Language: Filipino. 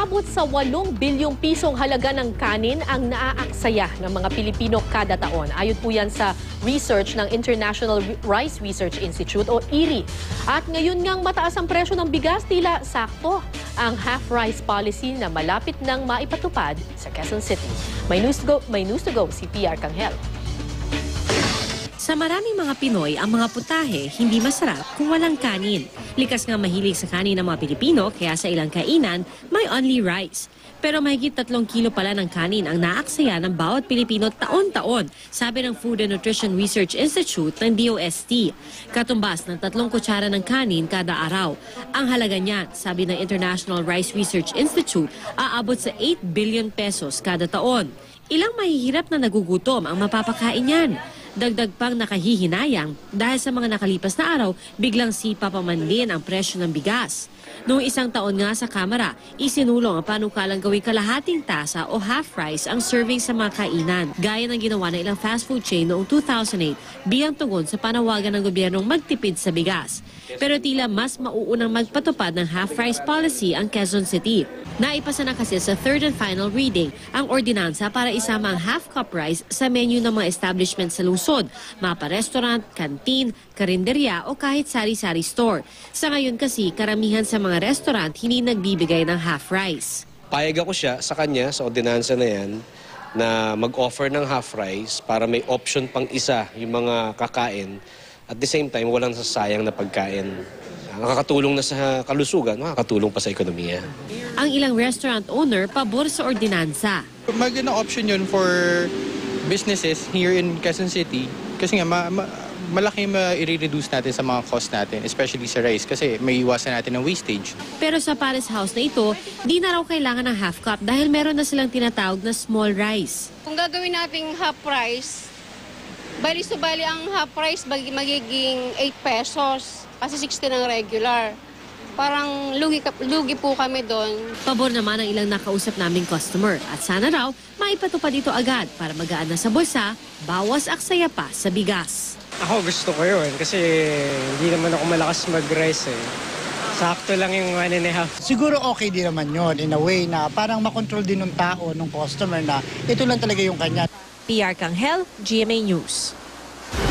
Umaabot sa 8 bilyong pisong halaga ng kanin ang naaaksaya ng mga Pilipino kada taon. Ayon po yan sa research ng International Rice Research Institute o IRI. At ngayon ngang mataas ang presyo ng bigas, tila sakto ang half-rice policy na malapit nang maipatupad sa Quezon City. May news to go si PR Canghel. Sa maraming mga Pinoy, ang mga putahe hindi masarap kung walang kanin. Likas nga mahilig sa kanin ng mga Pilipino, kaya sa ilang kainan, may only rice. Pero mahigit 3 kilo pala ng kanin ang naaksaya ng bawat Pilipino taon-taon, sabi ng Food and Nutrition Research Institute ng DOST. Katumbas ng 3 kutsara ng kanin kada araw. Ang halaga niyan, sabi ng International Rice Research Institute, aabot sa 8 billion pesos kada taon. Ilang mahihirap na nagugutom ang mapapakain niyan. Dagdag pang nakahihinayang dahil sa mga nakalipas na araw, biglang sipa pa man din ang presyo ng bigas. Noong isang taon nga sa Kamara, isinulong ang panukalang gawing kalahating tasa o half rice ang serving sa mga kainan, gaya ng ginawa ng ilang fast food chain noong 2008 bilang tugon sa panawagan ng gobyernong magtipid sa bigas. Pero tila mas mauunang magpatupad ng half rice policy ang Quezon City. Naipasa na kasi sa third and final reading ang ordinansa para isama ang half-cup rice sa menu ng mga establishment sa lungsod, mapa-restaurant, kantin, karinderya o kahit sari-sari store. Sa ngayon kasi, karamihan sa mga restaurant hindi nagbibigay ng half rice. Payag ako sa kanya, sa ordinansa na yan, na mag-offer ng half rice para may option pang isa yung mga kakain. At the same time, walang sasayang na pagkain. Nakakatulong na sa kalusugan, makakatulong pa sa ekonomiya. Ang ilang restaurant owner pabor sa ordinansa. Magandang option yun for businesses here in Quezon City kasi nga malaki i-reduce natin sa mga cost natin, especially sa rice kasi may iwasan natin ng wastage. Pero sa Paris House na ito, di na raw kailangan ng half cup dahil meron na silang tinatawag na small rice. Kung gagawin nating half price, bali-subali ang half price magiging 8 pesos kasi 60 ng regular. Parang lugi po kami doon. Pabor naman ang ilang nakausap naming customer at sana raw maipatupad ito agad para magaan na sa bulsa, bawas aksaya pa sa bigas. Ako gusto ko yun kasi hindi naman ako malakas mag-rice eh. Sakto lang yung 1.5. Siguro okay din naman yun in a way na parang makontrol din ng tao, ng customer na ito lang talaga yung kanya. PR Canghel, GMA News.